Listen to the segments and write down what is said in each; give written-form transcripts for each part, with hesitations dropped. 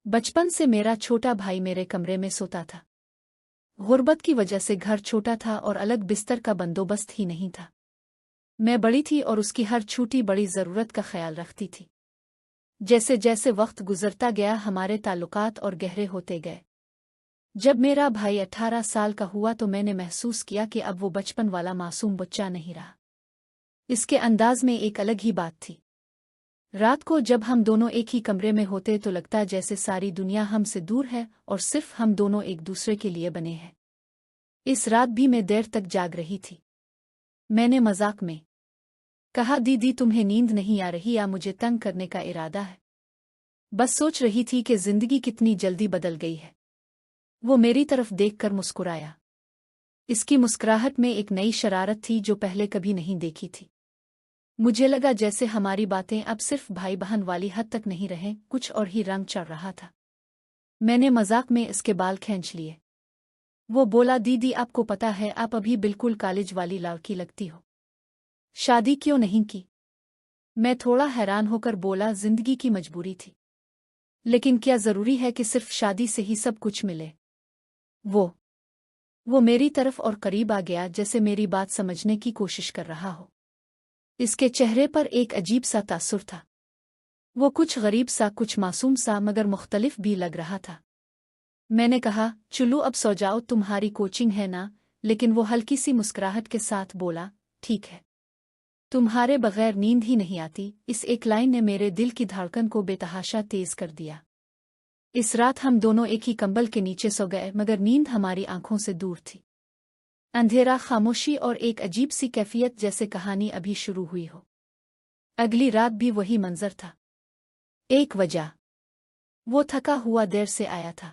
बचपन से मेरा छोटा भाई मेरे कमरे में सोता था। गुर्बत की वजह से घर छोटा था और अलग बिस्तर का बंदोबस्त ही नहीं था। मैं बड़ी थी और उसकी हर छोटी बड़ी ज़रूरत का ख्याल रखती थी। जैसे जैसे वक्त गुजरता गया हमारे ताल्लुकात और गहरे होते गए। जब मेरा भाई 18 साल का हुआ तो मैंने महसूस किया कि अब वो बचपन वाला मासूम बच्चा नहीं रहा। इसके अंदाज में एक अलग ही बात थी। रात को जब हम दोनों एक ही कमरे में होते तो लगता जैसे सारी दुनिया हमसे दूर है और सिर्फ हम दोनों एक दूसरे के लिए बने हैं। इस रात भी मैं देर तक जाग रही थी। मैंने मजाक में कहा, दीदी तुम्हें नींद नहीं आ रही या मुझे तंग करने का इरादा है? बस सोच रही थी कि जिंदगी कितनी जल्दी बदल गई है। वो मेरी तरफ देखकर मुस्कुराया। इसकी मुस्कुराहट में एक नई शरारत थी जो पहले कभी नहीं देखी थी। मुझे लगा जैसे हमारी बातें अब सिर्फ भाई बहन वाली हद तक नहीं रहे, कुछ और ही रंग चढ़ रहा था। मैंने मजाक में इसके बाल खींच लिए। वो बोला, दीदी आपको पता है आप अभी बिल्कुल कॉलेज वाली लड़की लगती हो। शादी क्यों नहीं की? मैं थोड़ा हैरान होकर बोला, जिंदगी की मजबूरी थी। लेकिन क्या जरूरी है कि सिर्फ शादी से ही सब कुछ मिले? वो मेरी तरफ और करीब आ गया, जैसे मेरी बात समझने की कोशिश कर रहा हो। इसके चेहरे पर एक अजीब सा तासुर था। वो कुछ गरीब सा, कुछ मासूम सा, मगर मुख्तलिफ भी लग रहा था। मैंने कहा, चलो अब सो जाओ, तुम्हारी कोचिंग है ना? लेकिन वो हल्की सी मुस्कुराहट के साथ बोला, ठीक है। तुम्हारे बगैर नींद ही नहीं आती। इस एक लाइन ने मेरे दिल की धड़कन को बेतहाशा तेज कर दिया। इस रात हम दोनों एक ही कंबल के नीचे सो गए, मगर नींद हमारी आंखों से दूर थी। अंधेरा, खामोशी और एक अजीब सी कैफियत, जैसे कहानी अभी शुरू हुई हो। अगली रात भी वही मंजर था। एक वजह, वो थका हुआ देर से आया था।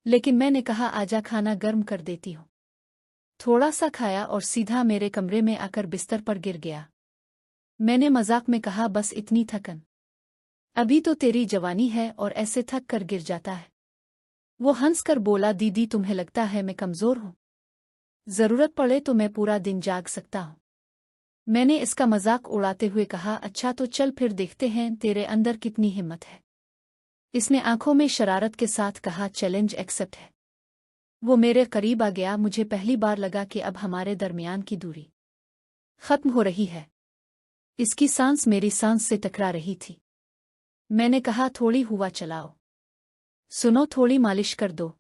लेकिन मैंने कहा, आजा खाना गर्म कर देती हूँ। थोड़ा सा खाया और सीधा मेरे कमरे में आकर बिस्तर पर गिर गया। मैंने मजाक में कहा, बस इतनी थकन? अभी तो तेरी जवानी है और ऐसे थक कर गिर जाता है। वो हंसकर बोला, दीदी तुम्हें लगता है मैं कमजोर हूँ? जरूरत पड़े तो मैं पूरा दिन जाग सकता हूँ। मैंने इसका मजाक उड़ाते हुए कहा, अच्छा तो चल फिर देखते हैं तेरे अंदर कितनी हिम्मत है। इसने आंखों में शरारत के साथ कहा, चैलेंज एक्सेप्ट है। वो मेरे करीब आ गया। मुझे पहली बार लगा कि अब हमारे दरमियान की दूरी खत्म हो रही है। इसकी सांस मेरी सांस से टकरा रही थी। मैंने कहा, थोड़ी हवा चलाओ। सुनो, थोड़ी मालिश कर दो।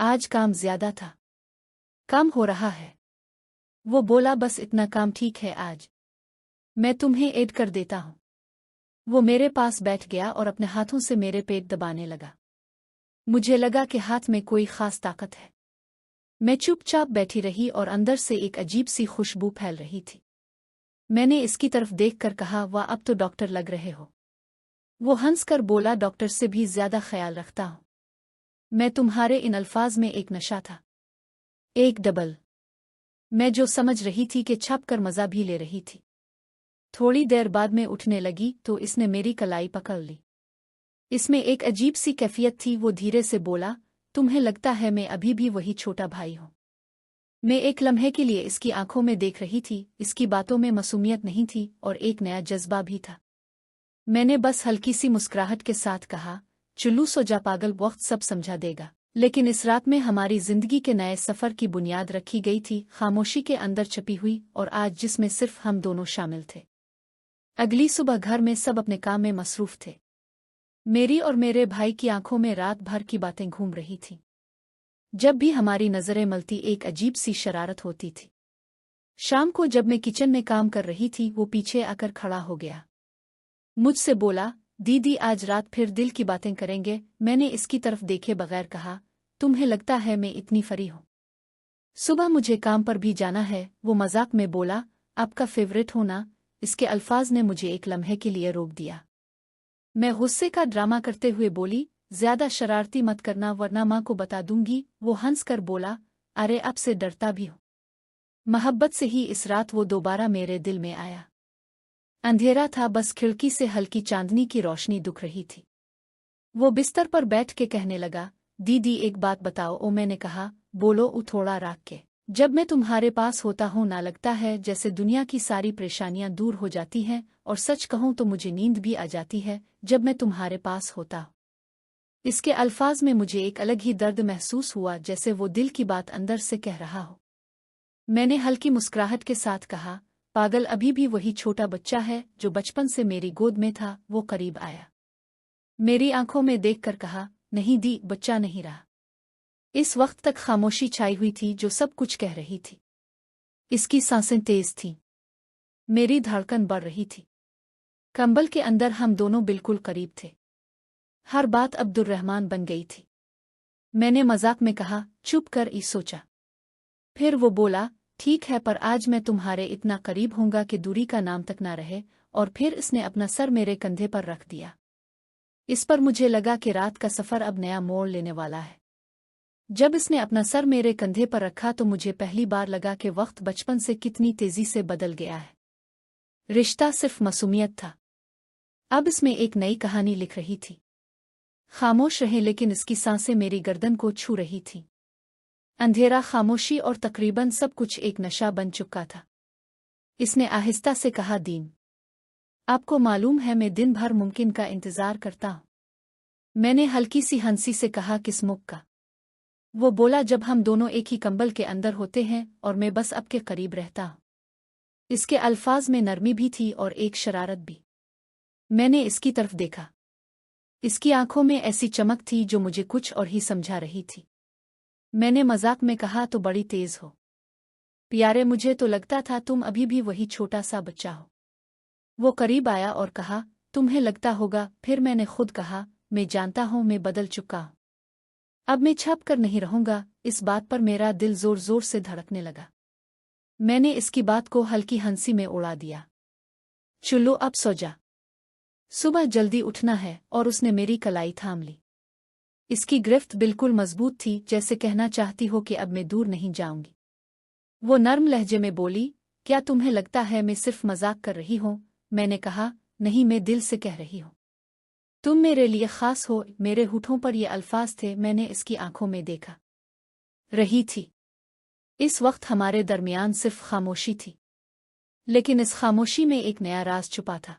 आज काम ज्यादा था। काम हो रहा है? वो बोला, बस इतना काम ठीक है आज। मैं तुम्हें ऐड कर देता हूँ। वो मेरे पास बैठ गया और अपने हाथों से मेरे पेट दबाने लगा। मुझे लगा कि हाथ में कोई खास ताकत है। मैं चुपचाप बैठी रही और अंदर से एक अजीब सी खुशबू फैल रही थी। मैंने इसकी तरफ देखकर कहा, वाह अब तो डॉक्टर लग रहे हो। वो हंसकर बोला, डॉक्टर से भी ज्यादा ख्याल रखता हूँ मैं। तुम्हारे इन अल्फाज में एक नशा था, एक डबल। मैं जो समझ रही थी कि छप कर मजा भी ले रही थी। थोड़ी देर बाद में उठने लगी तो इसने मेरी कलाई पकड़ ली। इसमें एक अजीब सी कैफियत थी। वो धीरे से बोला, तुम्हें लगता है मैं अभी भी वही छोटा भाई हूँ? मैं एक लम्हे के लिए इसकी आंखों में देख रही थी। इसकी बातों में मासूमियत नहीं थी और एक नया जज्बा भी था। मैंने बस हल्की सी मुस्कुराहट के साथ कहा, चुल्लू सो जा पागल, वक्त सब समझा देगा। लेकिन इस रात में हमारी जिंदगी के नए सफर की बुनियाद रखी गई थी, खामोशी के अंदर छपी हुई, और आज जिसमें सिर्फ हम दोनों शामिल थे। अगली सुबह घर में सब अपने काम में मसरूफ थे। मेरी और मेरे भाई की आंखों में रात भर की बातें घूम रही थीं। जब भी हमारी नजरें मिलती एक अजीब सी शरारत होती थी। शाम को जब मैं किचन में काम कर रही थी, वो पीछे आकर खड़ा हो गया। मुझसे बोला, दीदी आज रात फिर दिल की बातें करेंगे? मैंने इसकी तरफ देखे बगैर कहा, तुम्हें लगता है मैं इतनी फरी हूँ? सुबह मुझे काम पर भी जाना है। वो मजाक में बोला, आपका फेवरेट हो ना? इसके अल्फाज ने मुझे एक लम्हे के लिए रोक दिया। मैं गुस्से का ड्रामा करते हुए बोली, ज्यादा शरारती मत करना वरना माँ को बता दूंगी। वो हंसकर बोला, अरे अब से डरता भी हूँ। मोहब्बत से ही इस रात वो दोबारा मेरे दिल में आया। अंधेरा था, बस खिड़की से हल्की चांदनी की रोशनी दिख रही थी। वो बिस्तर पर बैठ के कहने लगा, दीदी एक बात बताओ। ओ मैंने कहा, बोलो। थोड़ा राग के। जब मैं तुम्हारे पास होता हूँ ना लगता है जैसे दुनिया की सारी परेशानियां दूर हो जाती हैं, और सच कहूँ तो मुझे नींद भी आ जाती है जब मैं तुम्हारे पास होता हूँ। इसके अल्फाज में मुझे एक अलग ही दर्द महसूस हुआ, जैसे वो दिल की बात अंदर से कह रहा हो। मैंने हल्की मुस्कुराहट के साथ कहा, पागल अभी भी वही छोटा बच्चा है जो बचपन से मेरी गोद में था। वो करीब आया, मेरी आंखों में देखकर कहा, नहीं दी, बच्चा नहीं रहा। इस वक्त तक खामोशी छाई हुई थी जो सब कुछ कह रही थी। इसकी सांसें तेज थीं, मेरी धड़कन बढ़ रही थी। कंबल के अंदर हम दोनों बिल्कुल करीब थे। हर बात अब्दुर्रहमान बन गई थी। मैंने मजाक में कहा, चुप कर, ई सोचा। फिर वो बोला, ठीक है, पर आज मैं तुम्हारे इतना करीब होऊंगा कि दूरी का नाम तक ना रहे। और फिर इसने अपना सर मेरे कंधे पर रख दिया। इस पर मुझे लगा कि रात का सफर अब नया मोड़ लेने वाला है। जब इसने अपना सर मेरे कंधे पर रखा तो मुझे पहली बार लगा कि वक्त बचपन से कितनी तेजी से बदल गया है। रिश्ता सिर्फ मासूमियत था, अब इसमें एक नई कहानी लिख रही थी। खामोश रहे, लेकिन इसकी सांसें मेरी गर्दन को छू रही थीं। अंधेरा, खामोशी और तकरीबन सब कुछ एक नशा बन चुका था। इसने आहिस्ता से कहा, दीन, आपको मालूम है मैं दिन भर मुमकिन का इंतजार करता हूं। मैंने हल्की सी हंसी से कहा, किस मुख का? वो बोला, जब हम दोनों एक ही कंबल के अंदर होते हैं और मैं बस आपके करीब रहता हूं। इसके अल्फाज में नरमी भी थी और एक शरारत भी। मैंने इसकी तरफ देखा। इसकी आंखों में ऐसी चमक थी जो मुझे कुछ और ही समझा रही थी। मैंने मजाक में कहा, तो बड़ी तेज हो प्यारे, मुझे तो लगता था तुम अभी भी वही छोटा सा बच्चा हो। वो करीब आया और कहा, तुम्हें लगता होगा। फिर मैंने खुद कहा, मैं जानता हूं मैं बदल चुका हूं। अब मैं छुप कर नहीं रहूंगा। इस बात पर मेरा दिल जोर जोर से धड़कने लगा। मैंने इसकी बात को हल्की हंसी में उड़ा दिया। चलो अब सो जा, सुबह जल्दी उठना है। और उसने मेरी कलाई थाम ली। इसकी गिरफ्त बिल्कुल मजबूत थी, जैसे कहना चाहती हो कि अब मैं दूर नहीं जाऊंगी। वो नर्म लहजे में बोली, क्या तुम्हें लगता है मैं सिर्फ मजाक कर रही हूं? मैंने कहा, नहीं, मैं दिल से कह रही हूं। तुम मेरे लिए खास हो। मेरे होठों पर ये अल्फाज थे। मैंने इसकी आंखों में देखा रही थी। इस वक्त हमारे दरमियान सिर्फ खामोशी थी, लेकिन इस खामोशी में एक नया राज छुपा था।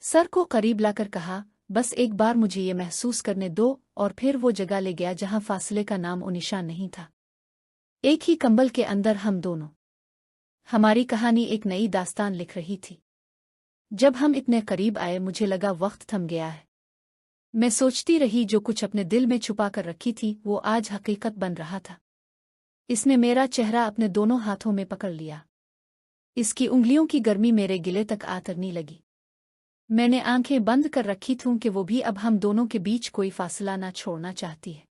सर को करीब लाकर कहा, बस एक बार मुझे ये महसूस करने दो। और फिर वो जगह ले गया जहां फासले का नाम और निशान नहीं था। एक ही कंबल के अंदर हम दोनों, हमारी कहानी एक नई दास्तान लिख रही थी। जब हम इतने करीब आए, मुझे लगा वक्त थम गया है। मैं सोचती रही, जो कुछ अपने दिल में छुपा कर रखी थी वो आज हकीकत बन रहा था। इसने मेरा चेहरा अपने दोनों हाथों में पकड़ लिया। इसकी उंगलियों की गर्मी मेरे गिले तक आतरने लगी। मैंने आंखें बंद कर रखी थीं कि वो भी अब हम दोनों के बीच कोई फासला ना छोड़ना चाहती है।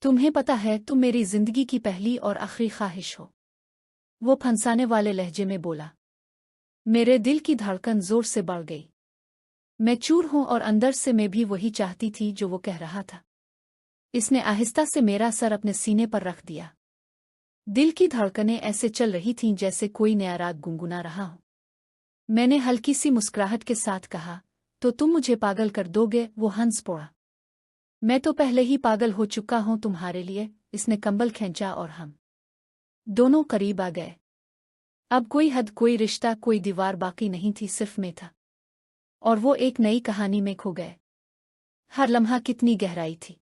तुम्हें पता है, तुम मेरी जिंदगी की पहली और आखिरी ख्वाहिश हो। वो फंसाने वाले लहजे में बोला। मेरे दिल की धड़कन जोर से बढ़ गई। मैं चूर हूं और अंदर से मैं भी वही चाहती थी जो वो कह रहा था। इसने आहिस्ता से मेरा सर अपने सीने पर रख दिया। दिल की धड़कनें ऐसे चल रही थीं जैसे कोई नया राग गुनगुना रहा हो। मैंने हल्की सी मुस्कुराहट के साथ कहा, तो तुम मुझे पागल कर दोगे? वो हंस पड़ा। मैं तो पहले ही पागल हो चुका हूं तुम्हारे लिए। इसने कंबल खींचा और हम दोनों करीब आ गए। अब कोई हद, कोई रिश्ता, कोई दीवार बाकी नहीं थी, सिर्फ मैं था और वो एक नई कहानी में खो गए। हर लम्हा कितनी गहराई थी।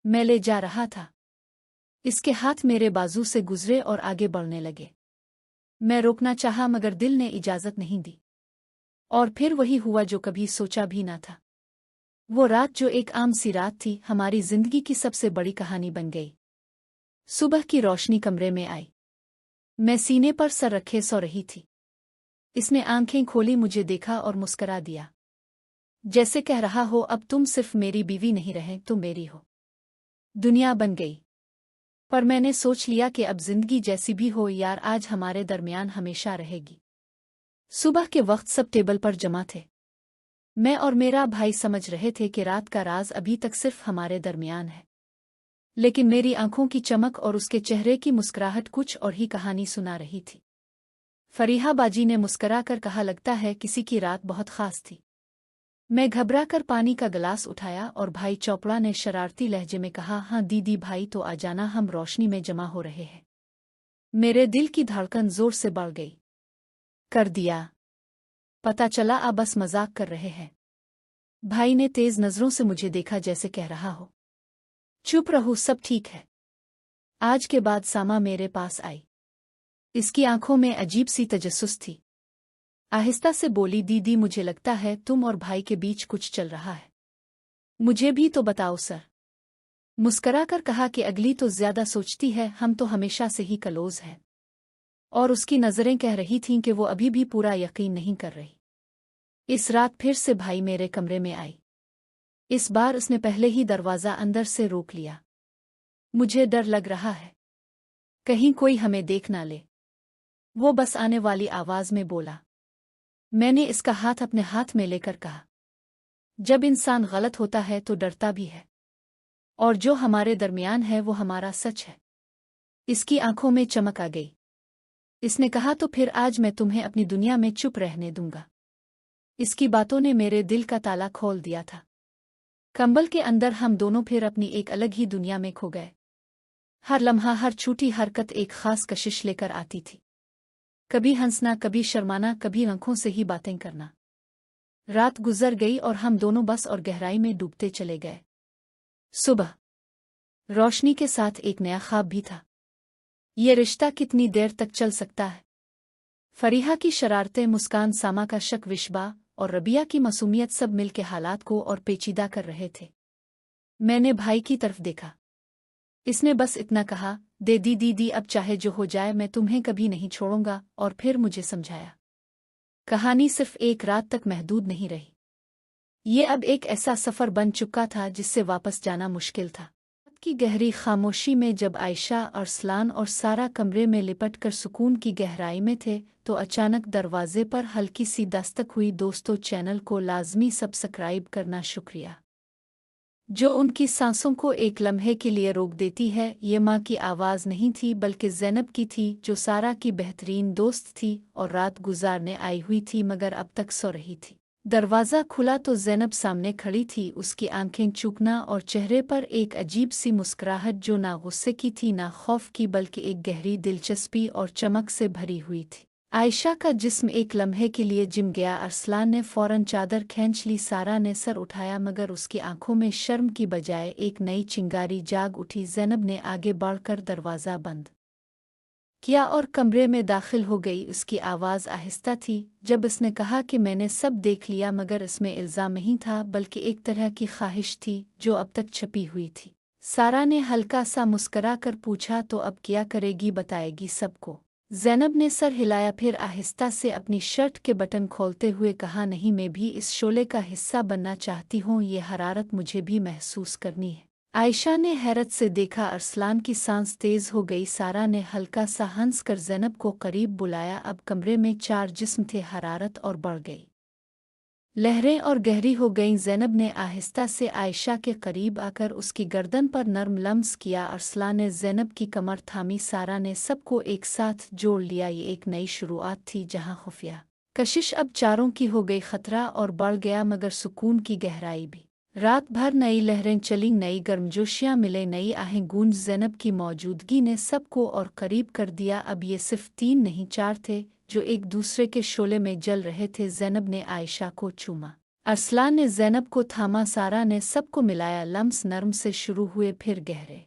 मैं ले जा रहा था। इसके हाथ मेरे बाजू से गुजरे और आगे बढ़ने लगे। मैं रोकना चाहा मगर दिल ने इजाजत नहीं दी। और फिर वही हुआ जो कभी सोचा भी ना था। वो रात जो एक आम सी रात थी, हमारी जिंदगी की सबसे बड़ी कहानी बन गई। सुबह की रोशनी कमरे में आई। मैं सीने पर सर रखे सो रही थी। इसने आंखें खोली, मुझे देखा और मुस्करा दिया, जैसे कह रहा हो, अब तुम सिर्फ मेरी बीवी नहीं रहे, तुम मेरी हो। दुनिया बन गई। पर मैंने सोच लिया कि अब जिंदगी जैसी भी हो यार, आज हमारे दरमियान हमेशा रहेगी। सुबह के वक्त सब टेबल पर जमा थे। मैं और मेरा भाई समझ रहे थे कि रात का राज अभी तक सिर्फ हमारे दरमियान है, लेकिन मेरी आंखों की चमक और उसके चेहरे की मुस्कुराहट कुछ और ही कहानी सुना रही थी। फरीहा बाजी ने मुस्कुरा कर कहा, लगता है किसी की रात बहुत खास थी। मैं घबरा कर पानी का गिलास उठाया और भाई चोपड़ा ने शरारती लहजे में कहा, हाँ दीदी भाई, तो आ जाना, हम रोशनी में जमा हो रहे हैं। मेरे दिल की धड़कन जोर से बढ़ गई। कर दिया, पता चला आप बस मजाक कर रहे हैं। भाई ने तेज नजरों से मुझे देखा, जैसे कह रहा हो, चुप रहो, सब ठीक है। आज के बाद सामा मेरे पास आई। इसकी आंखों में अजीब सी तजस्सुस थी। आहिस्ता से बोली, दीदी मुझे लगता है तुम और भाई के बीच कुछ चल रहा है। मुझे भी तो बताओ सर। मुस्कराकर कहा कि अगली तो ज्यादा सोचती है, हम तो हमेशा से ही क्लोज हैं। और उसकी नजरें कह रही थीं कि वो अभी भी पूरा यकीन नहीं कर रही। इस रात फिर से भाई मेरे कमरे में आई। इस बार उसने पहले ही दरवाजा अंदर से रोक लिया। मुझे डर लग रहा है, कहीं कोई हमें देख ना ले, वो बस आने वाली आवाज में बोला। मैंने इसका हाथ अपने हाथ में लेकर कहा, जब इंसान गलत होता है तो डरता भी है, और जो हमारे दरमियान है वो हमारा सच है। इसकी आंखों में चमक आ गई। इसने कहा, तो फिर आज मैं तुम्हें अपनी दुनिया में चुप रहने दूंगा। इसकी बातों ने मेरे दिल का ताला खोल दिया था। कंबल के अंदर हम दोनों फिर अपनी एक अलग ही दुनिया में खो गए। हर लम्हा, हर छोटी हरकत एक खास कशिश लेकर आती थी। कभी हंसना, कभी शर्माना, कभी आंखों से ही बातें करना। रात गुजर गई और हम दोनों बस और गहराई में डूबते चले गए। सुबह रोशनी के साथ एक नया ख्वाब भी था। ये रिश्ता कितनी देर तक चल सकता है? फरीहा की शरारतें, मुस्कान, सामा का शक, विश्वा और रबिया की मासूमियत, सब मिलके हालात को और पेचीदा कर रहे थे। मैंने भाई की तरफ देखा। इसने बस इतना कहा, दे दी दीदी, अब चाहे जो हो जाए मैं तुम्हें कभी नहीं छोड़ूंगा। और फिर मुझे समझाया, कहानी सिर्फ एक रात तक महदूद नहीं रही। ये अब एक ऐसा सफर बन चुका था जिससे वापस जाना मुश्किल था। रात की गहरी खामोशी में जब आयशा, अरसलान और सारा कमरे में लिपटकर सुकून की गहराई में थे, तो अचानक दरवाजे पर हल्की सी दस्तक हुई। दोस्तों, चैनल को लाजमी सब्सक्राइब करना, शुक्रिया। जो उनकी सांसों को एक लम्हे के लिए रोक देती है। ये माँ की आवाज़ नहीं थी, बल्कि ज़ैनब की थी, जो सारा की बेहतरीन दोस्त थी और रात गुजारने आई हुई थी, मगर अब तक सो रही थी। दरवाज़ा खुला तो ज़ैनब सामने खड़ी थी, उसकी आंखें चूकना और चेहरे पर एक अजीब सी मुस्कुराहट, जो ना गुस्से की थी ना खौफ की, बल्कि एक गहरी दिलचस्पी और चमक से भरी हुई थी। आयशा का जिस्म एक लम्हे के लिए जिम गया। अरसलान ने फौरन चादर खींच ली। सारा ने सर उठाया, मगर उसकी आंखों में शर्म की बजाय एक नई चिंगारी जाग उठी। ज़ैनब ने आगे बढ़कर दरवाज़ा बंद किया और कमरे में दाखिल हो गई। उसकी आवाज़ आहिस्ता थी जब उसने कहा कि मैंने सब देख लिया, मगर इसमें इल्ज़ाम नहीं था, बल्कि एक तरह की ख्वाहिश थी जो अब तक छपी हुई थी। सारा ने हल्का सा मुस्करा कर पूछा, तो अब क्या करेगी, बताएगी सबको? ज़ैनब ने सर हिलाया, फिर आहिस्ता से अपनी शर्ट के बटन खोलते हुए कहा, नहीं, मैं भी इस शोले का हिस्सा बनना चाहती हूँ। ये हरारत मुझे भी महसूस करनी है। आयशा ने हैरत से देखा। अरसलान की सांस तेज हो गई। सारा ने हल्का सा हंस कर ज़ैनब को करीब बुलाया। अब कमरे में चार जिस्म थे। हरारत और बढ़ गई, लहरें और गहरी हो गईं। ज़ैनब ने आहिस्ता से आयशा के करीब आकर उसकी गर्दन पर नर्म लम्स किया। अरसलान ने ज़ैनब की कमर थामी। सारा ने सबको एक साथ जोड़ लिया। ये एक नई शुरुआत थी, जहां खुफिया कशिश अब चारों की हो गई। खतरा और बढ़ गया, मगर सुकून की गहराई भी। रात भर नई लहरें चलीं, नई गर्मजोशियां मिले, नई आहें गूंज। ज़ैनब की मौजूदगी ने सबको और करीब कर दिया। अब ये सिर्फ तीन नहीं, चार थे, जो एक दूसरे के शोले में जल रहे थे। ज़ैनब ने आयशा को चूमा, अरसलान ने ज़ैनब को थामा, सारा ने सबको मिलाया। लम्स नरम से शुरू हुए, फिर गहरे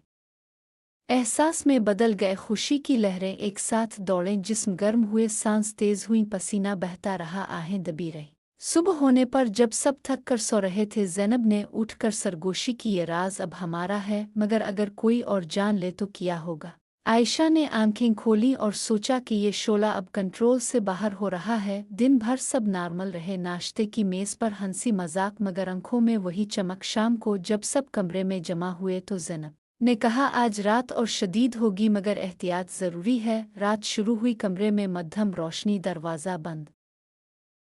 एहसास में बदल गए। खुशी की लहरें एक साथ दौड़ें, जिस्म गर्म हुए, सांस तेज हुई, पसीना बहता रहा, आहें दबी रहीं। सुबह होने पर जब सब थक कर सो रहे थे, ज़ैनब ने उठकर सरगोशी की, ये राज अब हमारा है, मगर अगर कोई और जान ले तो क्या होगा? आयशा ने आंखें खोली और सोचा कि ये शोला अब कंट्रोल से बाहर हो रहा है। दिन भर सब नॉर्मल रहे। नाश्ते की मेज़ पर हंसी मजाक, मगर आंखों में वही चमक। शाम को जब सब कमरे में जमा हुए तो ज़ैनब ने कहा, आज रात और शदीद होगी, मगर एहतियात ज़रूरी है। रात शुरू हुई। कमरे में मध्यम रोशनी, दरवाज़ा बंद,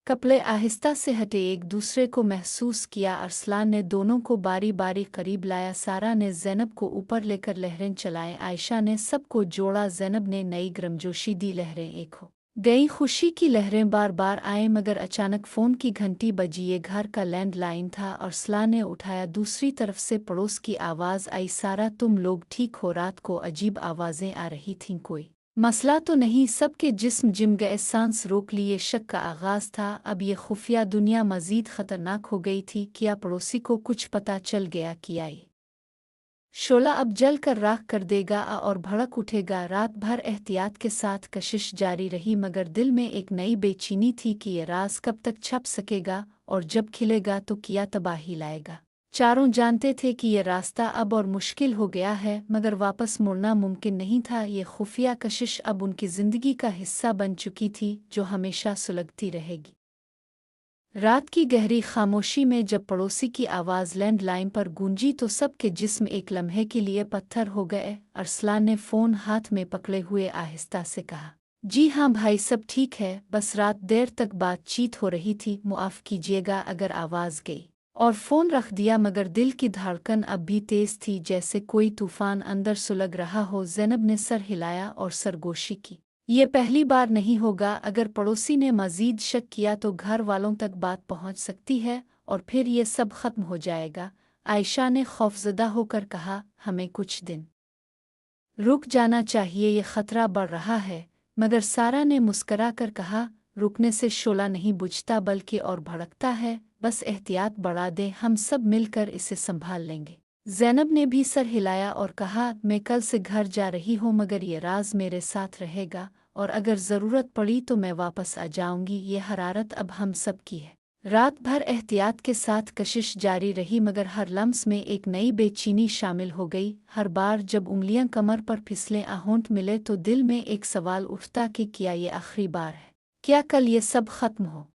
कपड़े आहिस्ता से हटे। एक दूसरे को महसूस किया। अरसलान ने दोनों को बारी बारी करीब लाया। सारा ने ज़ैनब को ऊपर लेकर लहरें चलाएं। आयशा ने सबको जोड़ा। ज़ैनब ने नई गर्मजोशी दी। लहरें एक हो गई, खुशी की लहरें बार बार आए, मगर अचानक फ़ोन की घंटी बजी। ये घर का लैंडलाइन था। अरसलान ने उठाया। दूसरी तरफ से पड़ोस की आवाज़ आई, सारा तुम लोग ठीक हो? रात को अजीब आवाज़ें आ रही थीं, कोई मसला तो नहीं, सबके जिस्म जिम गए, सांस रोक लिए। शक का आगाज था, अब ये खुफिया दुनिया मजीद खतरनाक हो गई थी। क्या पड़ोसी को कुछ पता चल गया? किया ये शोला अब जल कर राख कर देगा और भड़क उठेगा? रात भर एहतियात के साथ कशिश जारी रही, मगर दिल में एक नई बेचैनी थी कि ये राज कब तक छप सकेगा और जब खिलेगा तो क्या तबाही लाएगा। चारों जानते थे कि ये रास्ता अब और मुश्किल हो गया है, मगर वापस मुड़ना मुमकिन नहीं था। ये खुफिया कशिश अब उनकी जिंदगी का हिस्सा बन चुकी थी, जो हमेशा सुलगती रहेगी। रात की गहरी खामोशी में जब पड़ोसी की आवाज़ लैंडलाइन पर गूंजी तो सबके जिस्म एक लम्हे के लिए पत्थर हो गए। अरसलान ने फ़ोन हाथ में पकड़े हुए आहिस्ता से कहा, जी हाँ भाई, सब ठीक है, बस रात देर तक बातचीत हो रही थी, मुआफ़ कीजिएगा अगर आवाज़ गई। और फ़ोन रख दिया, मगर दिल की धड़कन अब भी तेज़ थी, जैसे कोई तूफ़ान अंदर सुलग रहा हो। ज़ैनब ने सर हिलाया और सरगोशी की। ये पहली बार नहीं होगा। अगर पड़ोसी ने मज़ीद शक किया तो घर वालों तक बात पहुंच सकती है और फिर ये सब ख़त्म हो जाएगा। आयशा ने खौफज़दा होकर कहा, हमें कुछ दिन रुक जाना चाहिए, ये ख़तरा बढ़ रहा है। मगर सारा ने मुस्करा कर कहा, रुकने से शोला नहीं बुझता बल्कि और भड़कता है। बस एहतियात बढ़ा दें, हम सब मिलकर इसे संभाल लेंगे। ज़ैनब ने भी सर हिलाया और कहा, मैं कल से घर जा रही हूँ, मगर ये राज मेरे साथ रहेगा और अगर ज़रूरत पड़ी तो मैं वापस आ जाऊंगी। ये हरारत अब हम सब की है। रात भर एहतियात के साथ कशिश जारी रही, मगर हर लम्स में एक नई बेचैनी शामिल हो गई। हर बार जब उंगलियां कमर पर फिसलें, आहूंट मिले, तो दिल में एक सवाल उठता कि क्या ये आखिरी बार है? क्या कल ये सब ख़त्म हो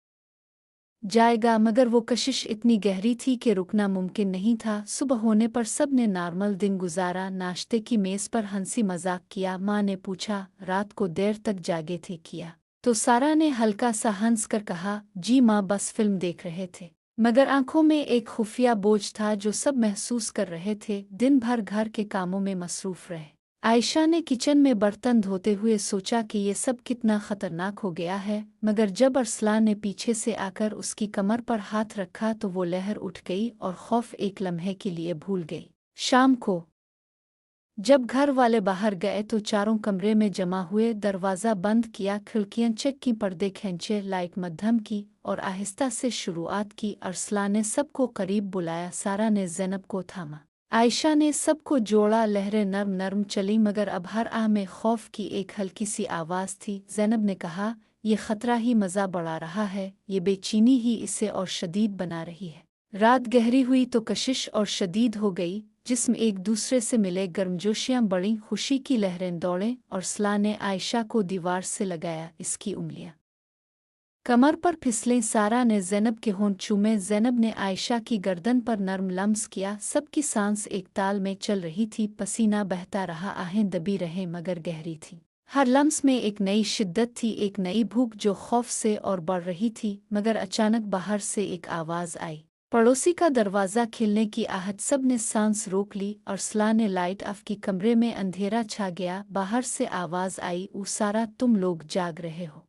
जाएगा? मगर वो कशिश इतनी गहरी थी कि रुकना मुमकिन नहीं था। सुबह होने पर सब ने नॉर्मल दिन गुजारा। नाश्ते की मेज़ पर हंसी मजाक किया। माँ ने पूछा, रात को देर तक जागे थे किया? तो सारा ने हल्का सा हंस कर कहा, जी माँ, बस फिल्म देख रहे थे। मगर आंखों में एक खुफिया बोझ था जो सब महसूस कर रहे थे। दिन भर घर के कामों में मसरूफ रहे। आयशा ने किचन में बर्तन धोते हुए सोचा कि ये सब कितना खतरनाक हो गया है, मगर जब अरसलान ने पीछे से आकर उसकी कमर पर हाथ रखा तो वो लहर उठ गई और खौफ एक लम्हे के लिए भूल गई। शाम को जब घर वाले बाहर गए तो चारों कमरे में जमा हुए। दरवाज़ा बंद किया, खिड़कियां चेक की, पर्दे खींचे, लाइट मध्यम की और आहिस्ता से शुरुआत की। अरसलान ने सबको करीब बुलाया। सारा ने ज़ैनब को थामा। आयशा ने सबको जोड़ा। लहरें नर्म नर्म चली, मगर अब हर आह में खौफ की एक हल्की सी आवाज़ थी। ज़ैनब ने कहा, ये खतरा ही मज़ा बढ़ा रहा है, ये बेचैनी ही इसे और शदीद बना रही है। रात गहरी हुई तो कशिश और शदीद हो गई। जिस्म एक दूसरे से मिले, गर्मजोशियां बढ़ीं, खुशी की लहरें दौड़ें। और सला ने आयशा को दीवार से लगाया, इसकी उंगलियां कमर पर फिसलें। सारा ने ज़ैनब के होंठ चूमे। ज़ैनब ने आयशा की गर्दन पर नर्म लम्स किया। सबकी सांस एक ताल में चल रही थी। पसीना बहता रहा, आहें दबी रहे मगर गहरी थी। हर लम्स में एक नई शिद्दत थी, एक नई भूख जो खौफ से और बढ़ रही थी। मगर अचानक बाहर से एक आवाज़ आई, पड़ोसी का दरवाज़ा खिलने की आहट। सब ने सांस रोक ली। अरसलान ने लाइट ऑफ की। कमरे में अंधेरा छा गया। बाहर से आवाज़ आई, ओ सारा, तुम लोग जाग रहे हो?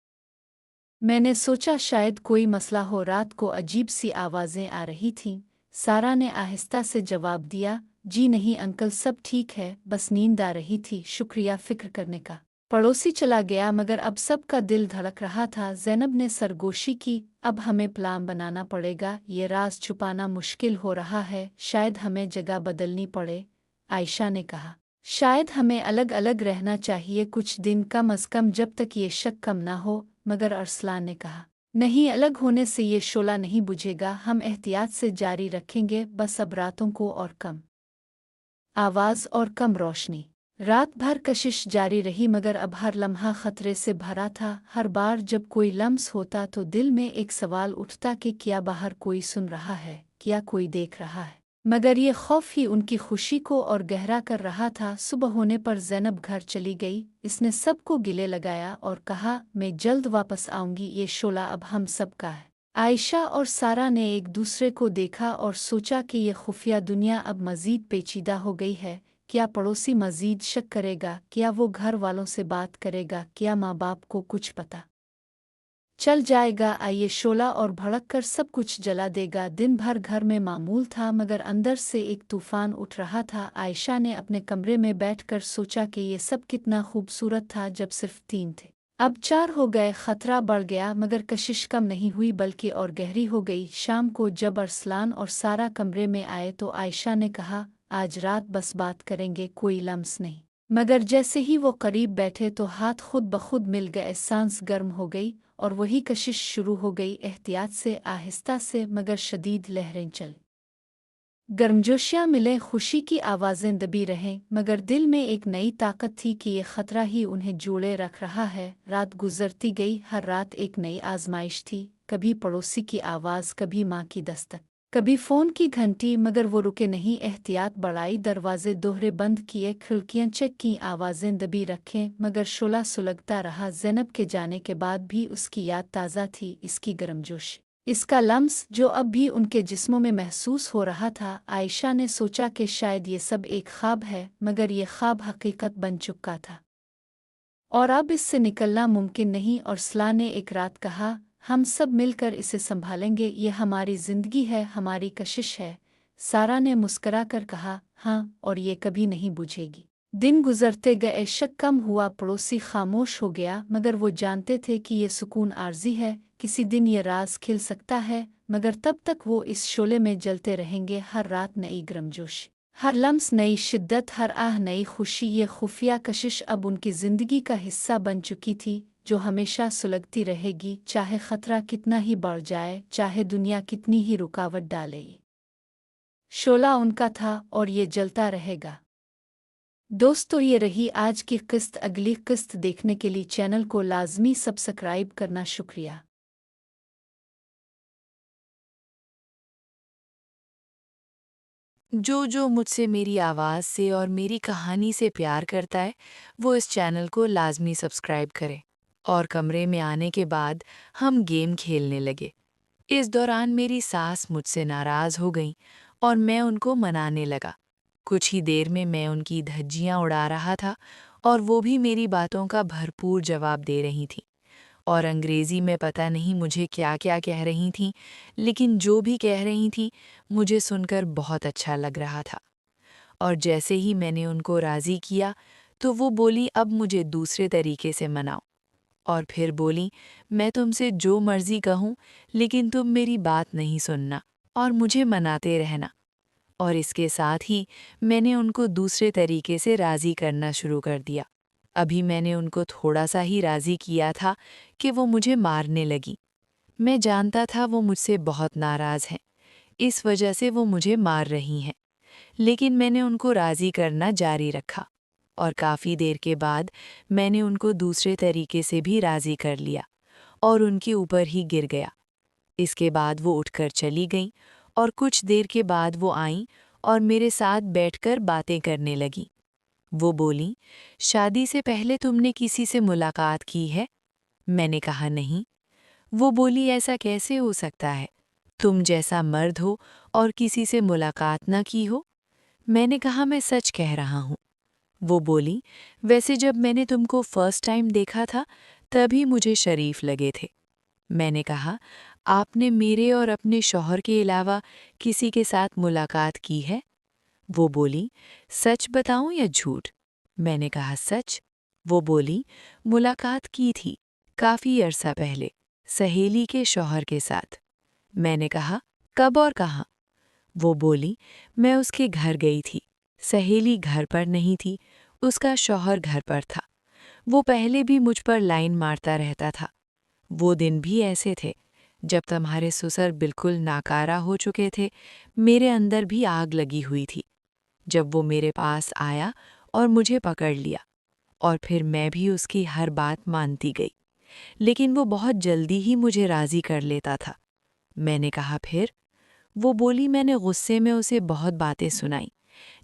मैंने सोचा शायद कोई मसला हो। रात को अजीब सी आवाज़ें आ रही थीं। सारा ने आहिस्ता से जवाब दिया, जी नहीं अंकल, सब ठीक है, बस नींद आ रही थी। शुक्रिया फ़िक्र करने का। पड़ोसी चला गया, मगर अब सबका दिल धड़क रहा था। ज़ैनब ने सरगोशी की, अब हमें प्लान बनाना पड़ेगा। ये राज छुपाना मुश्किल हो रहा है। शायद हमें जगह बदलनी पड़े। आयशा ने कहा, शायद हमें अलग अलग रहना चाहिए कुछ दिन, कम अज़ कम जब तक ये शक कम ना हो। मगर अरसलान ने कहा, नहीं, अलग होने से ये शोला नहीं बुझेगा। हम एहतियात से जारी रखेंगे, बस अब रातों को और कम आवाज़ और कम रोशनी। रात भर कशिश जारी रही, मगर अब हर लम्हा खतरे से भरा था। हर बार जब कोई लम्स होता तो दिल में एक सवाल उठता कि क्या बाहर कोई सुन रहा है, क्या कोई देख रहा है। मगर ये खौफ ही उनकी खुशी को और गहरा कर रहा था। सुबह होने पर ज़ैनब घर चली गई। इसने सबको गिले लगाया और कहा, मैं जल्द वापस आऊंगी, ये शोला अब हम सब का है। आयशा और सारा ने एक दूसरे को देखा और सोचा कि ये खुफिया दुनिया अब मज़ीद पेचीदा हो गई है। क्या पड़ोसी मज़ीद शक करेगा? क्या वो घर वालों से बात करेगा? क्या माँ बाप को कुछ पता चल जाएगा, आइए शोला और भड़क कर सब कुछ जला देगा। दिन भर घर में मामूल था, मगर अंदर से एक तूफान उठ रहा था। आयशा ने अपने कमरे में बैठकर सोचा कि ये सब कितना खूबसूरत था जब सिर्फ 3 थे, अब 4 हो गए। खतरा बढ़ गया, मगर कशिश कम नहीं हुई बल्कि और गहरी हो गई। शाम को जब अरसलान और सारा कमरे में आए तो आयशा ने कहा, आज रात बस बात करेंगे, कोई लम्स नहीं। मगर जैसे ही वो करीब बैठे तो हाथ खुद ब खुद मिल गए, सांस गर्म हो गई और वही कशिश शुरू हो गई। एहतियात से, आहिस्ता से, मगर शदीद लहरें चल गर्मजोशियाँ मिले, खुशी की आवाज़ें दबी रहें, मगर दिल में एक नई ताकत थी कि ये खतरा ही उन्हें जोड़े रख रहा है। रात गुजरती गई, हर रात एक नई आजमाइश थी। कभी पड़ोसी की आवाज़, कभी माँ की दस्तक, कभी फ़ोन की घंटी, मगर वो रुके नहीं। एहतियात बढ़ाई, दरवाजे दोहरे बंद किए, खिड़कियाँ चेक की, आवाज़ें दबी रखें, मगर शोला सुलगता रहा। ज़ैनब के जाने के बाद भी उसकी याद ताज़ा थी, इसकी गर्मजोशी, इसका लम्स जो अब भी उनके जिस्मों में महसूस हो रहा था। आयशा ने सोचा कि शायद ये सब एक ख्वाब है, मगर ये ख्वाब हकीकत बन चुका था और अब इससे निकलना मुमकिन नहीं। और सला ने एक रात कहा, हम सब मिलकर इसे संभालेंगे, ये हमारी जिंदगी है, हमारी कशिश है। सारा ने मुस्कराकर कहा, हाँ, और ये कभी नहीं बुझेगी। दिन गुजरते गए, शक कम हुआ, पड़ोसी खामोश हो गया, मगर वो जानते थे कि ये सुकून आर्जी है, किसी दिन ये राज खिल सकता है। मगर तब तक वो इस शोले में जलते रहेंगे। हर रात नई गर्मजोशी, हर लम्स नई शिद्दत, हर आह नई खुशी। ये खुफिया कशिश अब उनकी जिंदगी का हिस्सा बन चुकी थी, जो हमेशा सुलगती रहेगी, चाहे खतरा कितना ही बढ़ जाए, चाहे दुनिया कितनी ही रुकावट डाले। शोला उनका था और ये जलता रहेगा। दोस्तों, ये रही आज की किस्त। अगली किस्त देखने के लिए चैनल को लाजमी सब्सक्राइब करना। शुक्रिया। जो जो मुझसे मेरी आवाज़ से और मेरी कहानी से प्यार करता है, वो इस चैनल को लाज़मी सब्सक्राइब करे। और कमरे में आने के बाद हम गेम खेलने लगे। इस दौरान मेरी सास मुझसे नाराज़ हो गईं और मैं उनको मनाने लगा। कुछ ही देर में मैं उनकी धज्जियाँ उड़ा रहा था और वो भी मेरी बातों का भरपूर जवाब दे रही थीं। और अंग्रेज़ी में पता नहीं मुझे क्या-क्या कह रही थीं, लेकिन जो भी कह रही थीं, मुझे सुनकर बहुत अच्छा लग रहा था। और जैसे ही मैंने उनको राज़ी किया, तो वो बोली, अब मुझे दूसरे तरीके से मनाओ। और फिर बोली, मैं तुमसे जो मर्ज़ी कहूँ, लेकिन तुम मेरी बात नहीं सुनना और मुझे मनाते रहना। और इसके साथ ही मैंने उनको दूसरे तरीके से राज़ी करना शुरू कर दिया। अभी मैंने उनको थोड़ा-सा ही राज़ी किया था कि वो मुझे मारने लगीं। मैं जानता था वो मुझसे बहुत नाराज़ हैं, इस वजह से वो मुझे मार रही हैं। लेकिन मैंने उनको राज़ी करना जारी रखा और काफ़ी देर के बाद मैंने उनको दूसरे तरीके से भी राज़ी कर लिया और उनके ऊपर ही गिर गया। इसके बाद वो उठकर चली गईं और कुछ देर के बाद वो आईं और मेरे साथ बैठकर बातें करने लगीं। वो बोलीं, शादी से पहले तुमने किसी से मुलाकात की है? मैंने कहा, नहीं। वो बोली, ऐसा कैसे हो सकता है? तुम जैसा मर्द हो और किसी से मुलाकात न की हो? मैंने कहा, मैं सच कह रहा हूँ। वो बोली, वैसे जब मैंने तुमको फर्स्ट टाइम देखा था, तभी मुझे शरीफ लगे थे। मैंने कहा, आपने मेरे और अपने शौहर के अलावा किसी के साथ मुलाकात की है? वो बोली, सच बताऊं या झूठ? मैंने कहा, सच। वो बोली, मुलाकात की थी, काफ़ी अरसा पहले, सहेली के शौहर के साथ। मैंने कहा, कब और कहाँ? वो बोली, मैं उसके घर गई थी। सहेली घर पर नहीं थी, उसका शौहर घर पर था। वो पहले भी मुझ पर लाइन मारता रहता था। वो दिन भी ऐसे थे, जब तुम्हारे ससुर बिल्कुल नाकारा हो चुके थे, मेरे अंदर भी आग लगी हुई थी। जब वो मेरे पास आया और मुझे पकड़ लिया, और फिर मैं भी उसकी हर बात मानती गई, लेकिन वो बहुत जल्दी ही मुझे राज़ी कर लेता था। मैंने कहा, फिर? वो बोली, मैंने गुस्से में उसे बहुत बातें सुनाई।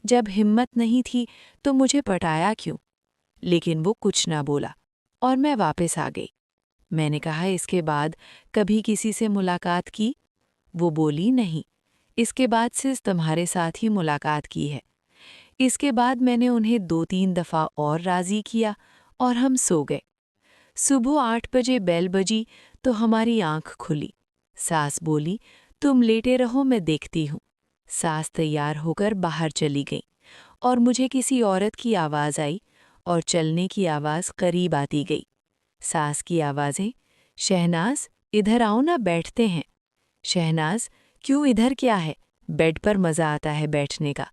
जब हिम्मत नहीं थी तो मुझे पटाया क्यों? लेकिन वो कुछ ना बोला और मैं वापस आ गई। मैंने कहा, इसके बाद कभी किसी से मुलाकात की? वो बोली, नहीं, इसके बाद सिर्फ तुम्हारे साथ ही मुलाकात की है। इसके बाद मैंने उन्हें 2-3 दफ़ा और राज़ी किया और हम सो गए। सुबह 8 बजे बेल बजी तो हमारी आंख खुली। सास बोली, तुम लेटे रहो, मैं देखती हूँ। सास तैयार होकर बाहर चली गई और मुझे किसी औरत की आवाज़ आई और चलने की आवाज़ करीब आती गई। सास की आवाज़ें, शहनाज इधर आओ ना, बैठते हैं। शहनाज, क्यों, इधर क्या है, बेड पर मज़ा आता है बैठने का।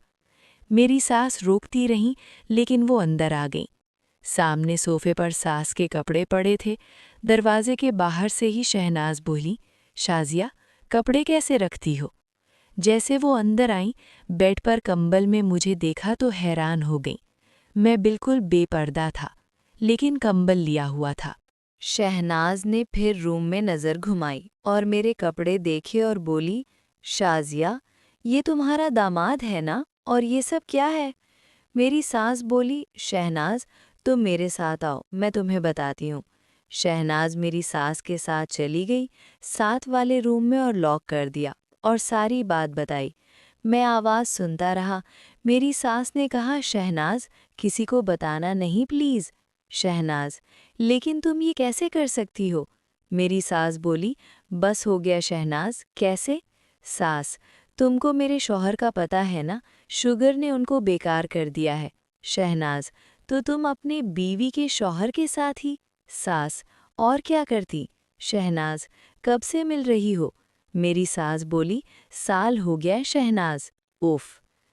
मेरी सास रोकती रहीं लेकिन वो अंदर आ गईं। सामने सोफे पर सास के कपड़े पड़े थे। दरवाजे के बाहर से ही शहनाज बोली, शाजिया, कपड़े कैसे रखती हो? जैसे वो अंदर आईं, बेड पर कंबल में मुझे देखा तो हैरान हो गईं। मैं बिल्कुल बेपर्दा था, लेकिन कंबल लिया हुआ था। शहनाज ने फिर रूम में नज़र घुमाई और मेरे कपड़े देखे और बोली, शाजिया, ये तुम्हारा दामाद है ना, और ये सब क्या है? मेरी सास बोली, शहनाज, तुम मेरे साथ आओ, मैं तुम्हें बताती हूँ। शहनाज मेरी सास के साथ चली गई, साथ वाले रूम में, और लॉक कर दिया और सारी बात बताई। मैं आवाज़ सुनता रहा। मेरी सास ने कहा, शहनाज, किसी को बताना नहीं प्लीज़। शहनाज, लेकिन तुम ये कैसे कर सकती हो? मेरी सास बोली, बस हो गया शहनाज, कैसे? सास, तुमको मेरे शौहर का पता है ना, शुगर ने उनको बेकार कर दिया है। शहनाज, तो तुम अपने बीवी के शौहर के साथ ही? सास, और क्या करती? शहनाज, कब से मिल रही हो? मेरी सास बोली, साल हो गया शहनाज। उफ।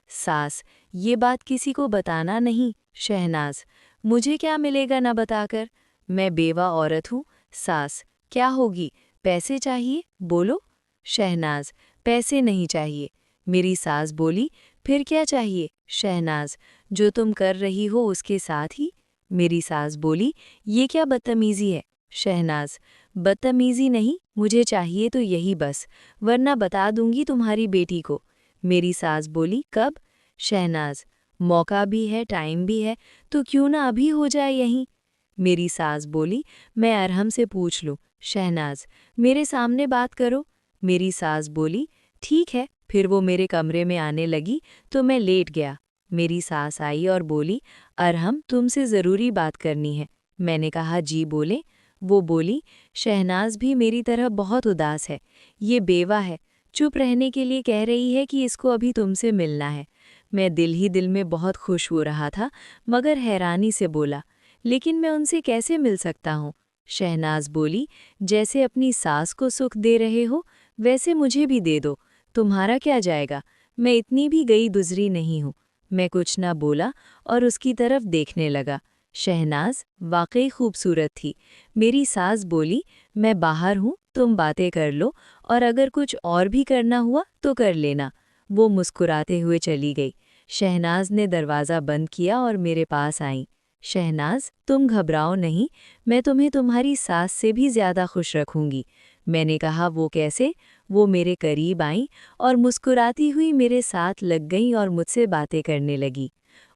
सास, ये बात किसी को बताना नहीं। शहनाज, मुझे क्या मिलेगा ना बताकर, मैं बेवा औरत हूँ। सास, क्या होगी, पैसे चाहिए, बोलो। शहनाज, पैसे नहीं चाहिए। मेरी सास बोली, फिर क्या चाहिए? शहनाज, जो तुम कर रही हो उसके साथ ही। मेरी सास बोली, ये क्या बदतमीज़ी है? शहनाज, बदतमीज़ी नहीं, मुझे चाहिए तो यही बस, वरना बता दूंगी तुम्हारी बेटी को। मेरी सास बोली, कब? शहनाज, मौका भी है, टाइम भी है, तो क्यों ना अभी हो जाए यहीं। मेरी सास बोली, मैं अरहम से पूछ लूँ। शहनाज, मेरे सामने बात करो। मेरी सास बोली, ठीक है। फिर वो मेरे कमरे में आने लगी तो मैं लेट गया। मेरी सास आई और बोली, अरहम, तुमसे ज़रूरी बात करनी है। मैंने कहा, जी बोले। वो बोली, शहनाज भी मेरी तरह बहुत उदास है, ये बेवा है, चुप रहने के लिए कह रही है कि इसको अभी तुमसे मिलना है। मैं दिल ही दिल में बहुत खुश हो रहा था, मगर हैरानी से बोला, लेकिन मैं उनसे कैसे मिल सकता हूँ? शहनाज बोली, जैसे अपनी सास को सुख दे रहे हो वैसे मुझे भी दे दो, तुम्हारा क्या जाएगा, मैं इतनी भी गई गुजरी नहीं हूँ। मैं कुछ ना बोला और उसकी तरफ देखने लगा। शहनाज वाकई खूबसूरत थी। मेरी सास बोली, मैं बाहर हूँ, तुम बातें कर लो, और अगर कुछ और भी करना हुआ तो कर लेना। वो मुस्कुराते हुए चली गई। शहनाज ने दरवाज़ा बंद किया और मेरे पास आई। शहनाज, तुम घबराओ नहीं, मैं तुम्हें तुम्हारी सास से भी ज़्यादा खुश रखूंगी। मैंने कहा, वो कैसे? वो मेरे करीब आईं और मुस्कुराती हुई मेरे साथ लग गईं और मुझसे बातें करने लगी।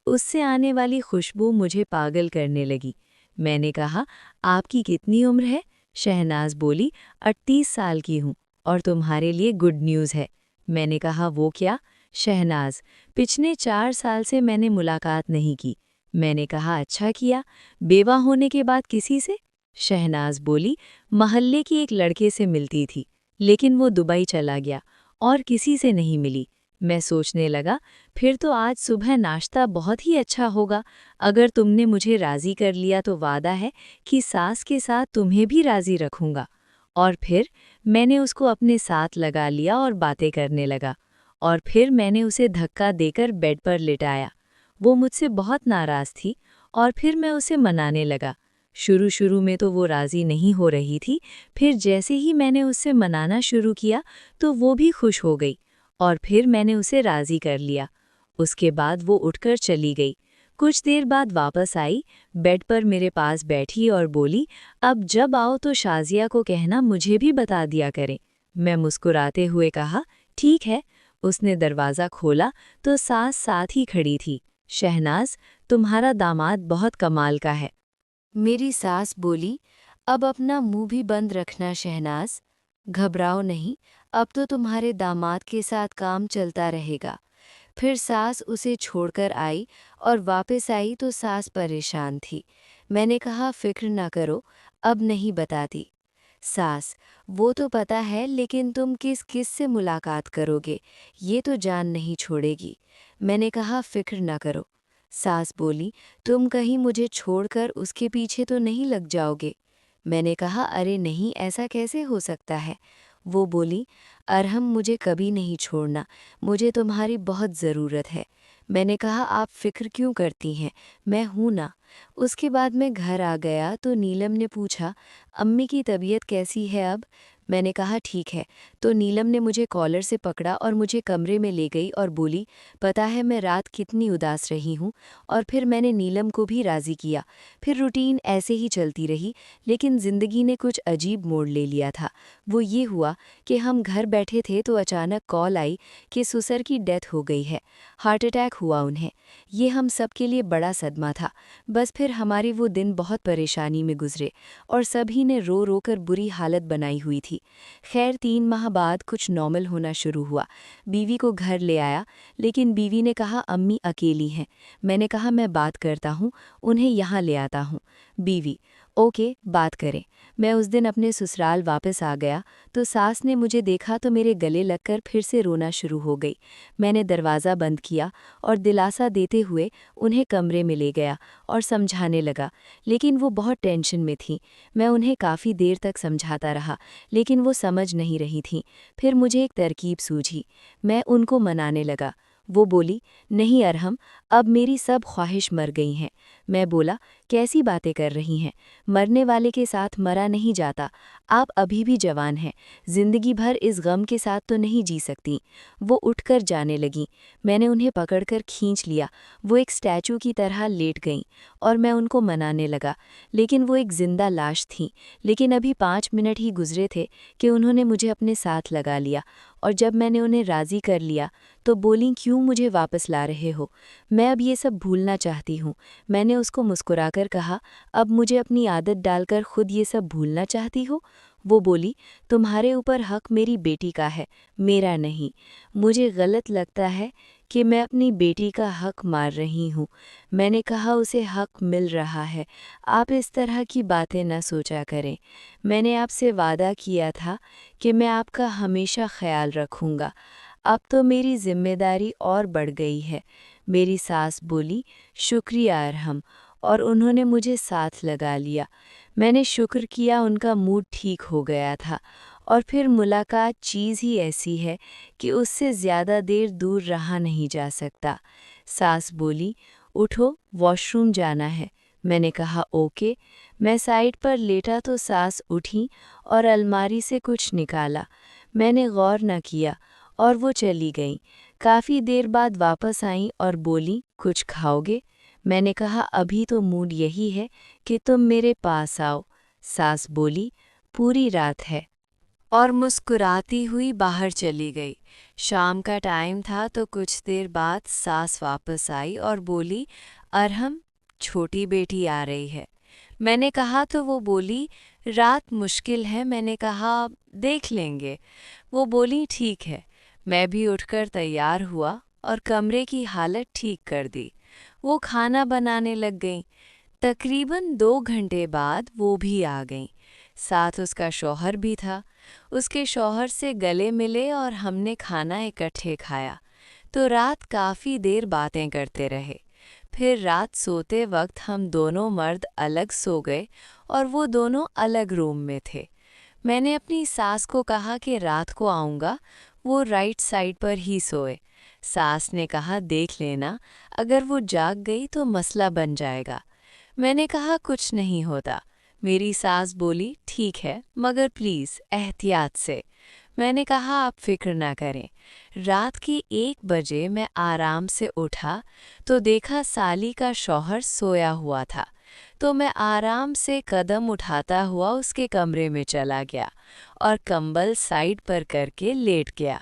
उससे आने वाली खुशबू मुझे पागल करने लगी। मैंने कहा, आपकी कितनी उम्र है? शहनाज बोली, 38 साल की हूँ, और तुम्हारे लिए गुड न्यूज़ है। मैंने कहा, वो क्या? शहनाज, पिछले 4 साल से मैंने मुलाकात नहीं की। मैंने कहा, अच्छा किया, बेवा होने के बाद किसी से? शहनाज बोली, महल्ले की एक लड़के से मिलती थी, लेकिन वो दुबई चला गया और किसी से नहीं मिली। मैं सोचने लगा, फिर तो आज सुबह नाश्ता बहुत ही अच्छा होगा। अगर तुमने मुझे राज़ी कर लिया तो वादा है कि सास के साथ तुम्हें भी राज़ी रखूंगा। और फिर मैंने उसको अपने साथ लगा लिया और बातें करने लगा, और फिर मैंने उसे धक्का देकर बेड पर लिटाया। वो मुझसे बहुत नाराज़ थी और फिर मैं उसे मनाने लगा। शुरू में तो वो राज़ी नहीं हो रही थी, फिर जैसे ही मैंने उससे मनाना शुरू किया तो वो भी खुश हो गई, और फिर मैंने उसे राज़ी कर लिया। उसके बाद वो उठकर चली गई। कुछ देर बाद वापस आई, बेड पर मेरे पास बैठी और बोली, अब जब आओ तो शाजिया को कहना मुझे भी बता दिया करें। मैं मुस्कुराते हुए कहा, ठीक है। उसने दरवाज़ा खोला तो सास साथ ही खड़ी थी। शहनाज, तुम्हारा दामाद बहुत कमाल का है। मेरी सास बोली, अब अपना मुंह भी बंद रखना शहनाज, घबराओ नहीं, अब तो तुम्हारे दामाद के साथ काम चलता रहेगा। फिर सास उसे छोड़कर आई और वापस आई तो सास परेशान थी। میں نے کہا فکر نہ کرو، اب نہیں بتاتی۔ ساس: وہ تو پتہ ہے، لیکن تم کس کس سے ملاقات کرو گے، یہ تو جان نہیں چھوڑے گی۔ میں نے کہا فکر نہ کرو۔ ساس بولی: تم کہیں مجھے چھوڑ کر اس کے پیچھے تو نہیں لگ جاؤ گے؟ میں نے کہا ارے نہیں، ایسا کیسے ہو سکتا ہے؟ وہ بولی: ارحم مجھے کبھی نہیں چھوڑنا، مجھے تمہاری بہت ضرورت ہے۔ میں نے کہا آپ فکر کیوں کرتی ہیں، میں ہوں نا۔ اس کے بعد میں گھر آ گیا تو نیلم نے پوچھا امی کی طبیعت کیسی ہے اب؟ میں نے کہا ٹھیک ہے۔ تو نیلم نے مجھے کالر سے پکڑا اور مجھے کمرے میں لے گئی اور بولی پتہ ہے میں رات کتنی اداس رہی ہوں، اور پھر میں نے نیلم کو بھی راضی کیا۔ پھر روٹین ایسے ہی چلتی رہی، لیکن زندگی نے کچھ عجیب موڑ لے لیا تھا۔ وہ یہ ہوا کہ ہم گھر بیٹھے تھے تو اچانک کال آئی کہ سسر کی ڈیتھ ہو گئی ہے، ہارٹ اٹیک ہوا انہیں۔ یہ ہم سب کے لیے بڑا صدمہ تھا۔ بس پھر ہماری وہ دن بہت پریشانی میں گزرے اور سبھی نے رو رو کر بری حالت بنائی ہوئی تھی۔ خیر 3 ماہ بعد کچھ نارمل ہونا شروع ہوا۔ بیوی کو گھر لے آیا، لیکن بیوی نے کہا امی اکیلی ہیں۔ میں نے کہا میں بات کرتا ہوں، انہیں یہاں لے آتا ہوں۔ بیوی: اوکے، بات کریں۔ میں اس دن اپنے سسرال واپس آ گیا تو ساس نے مجھے دیکھا تو میرے گلے لگ کر پھر سے رونا شروع ہو گئی۔ میں نے دروازہ بند کیا اور دلاسا دیتے ہوئے انہیں کمرے میں لے گیا اور سمجھانے لگا، لیکن وہ بہت ٹینشن میں تھیں۔ میں انہیں کافی دیر تک سمجھاتا رہا، لیکن وہ سمجھ نہیں رہی تھیں۔ پھر مجھے ایک ترکیب سوجھی، میں ان کو منانے لگا۔ وہ بولی نہیں ارحم، اب میری سب خواہش مر گئی ہیں۔ میں بولا کیسی باتیں کر رہی ہیں، مرنے والے کے ساتھ مرا نہیں جاتا، آپ ابھی بھی جوان ہیں، زندگی بھر اس غم کے ساتھ تو نہیں جی سکتی۔ وہ اٹھ کر جانے لگیں، میں نے انہیں پکڑ کر کھینچ لیا، وہ ایک سٹیچو کی طرح لیٹ گئیں اور میں ان کو منانے لگا، لیکن وہ ایک زندہ لاش تھیں۔ لیکن ابھی 5 منٹ ہی گزرے تھے کہ انہوں نے مجھے اپنے ساتھ لگا لیا، اور جب میں نے انہیں راضی کر لیا تو بولیں کیوں مجھے واپس لا رہے ہو، میں اب یہ سب بھولنا چاہتی ہوں۔ میں نے اس کو مسکرا کر کہا اب مجھے اپنی عادت ڈال کر خود یہ سب بھولنا چاہتی ہو؟ وہ بولی تمہارے اوپر حق میری بیٹی کا ہے، میرا نہیں۔ مجھے غلط لگتا ہے کہ میں اپنی بیٹی کا حق مار رہی ہوں۔ میں نے کہا اسے حق مل رہا ہے، آپ اس طرح کی باتیں نہ سوچا کریں۔ میں نے آپ سے وعدہ کیا تھا کہ میں آپ کا ہمیشہ خیال رکھوں گا، اب تو میری ذمہ داری اور بڑھ گئی ہے۔ میری ساس بولی شکریہ ارحم، اور انہوں نے مجھے ساتھ لگا لیا۔ میں نے شکر کیا ان کا موڈ ٹھیک ہو گیا تھا، اور پھر ملاقات چیز ہی ایسی ہے کہ اس سے زیادہ دیر دور رہا نہیں جا سکتا۔ ساس بولی اٹھو، واش روم جانا ہے۔ میں نے کہا اوکے۔ میں سائڈ پر لیٹا تو ساس اٹھیں اور الماری سے کچھ نکالا۔ میں نے غور نہ کیا اور وہ چلی گئیں۔ کافی دیر بعد واپس آئیں اور بولیں کچھ کھاؤ گے؟ میں نے کہا ابھی تو موڈ یہی ہے کہ تم میرے پاس آؤ۔ ساس بولی پوری رات ہے، اور مسکراتی ہوئی باہر چلی گئی۔ شام کا ٹائم تھا تو کچھ دیر بعد ساس واپس آئی اور بولی ارحم چھوٹی بیٹی آ رہی ہے۔ میں نے کہا تو وہ بولی رات مشکل ہے۔ میں نے کہا دیکھ لیں گے۔ وہ بولی ٹھیک ہے۔ میں بھی اٹھ کر تیار ہوا اور کمرے کی حالت ٹھیک کر دی۔ وہ کھانا بنانے لگ گئیں۔ تقریباً 2 گھنٹے بعد وہ بھی آ گئیں، ساتھ اس کا شوہر بھی تھا۔ اس کے شوہر سے گلے ملے اور ہم نے کھانا اکٹھے کھایا، تو رات کافی دیر باتیں کرتے رہے۔ پھر رات سوتے وقت ہم دونوں مرد الگ سو گئے اور وہ دونوں الگ روم میں تھے۔ میں نے اپنی ساس کو کہا کہ رات کو آؤں گا، وہ رائٹ سائڈ پر ہی سوئے۔ ساس نے کہا دیکھ لینا، اگر وہ جاگ گئی تو مسئلہ بن جائے گا۔ میں نے کہا کچھ نہیں ہوتا۔ میری ساس بولی ٹھیک ہے، مگر پلیز احتیاط سے۔ میں نے کہا آپ فکر نہ کریں۔ رات کی 1 بجے میں آرام سے اٹھا تو دیکھا سالی کا شوہر سویا ہوا تھا، تو میں آرام سے قدم اٹھاتا ہوا اس کے کمرے میں چلا گیا اور کمبل سائڈ پر کر کے لیٹ گیا۔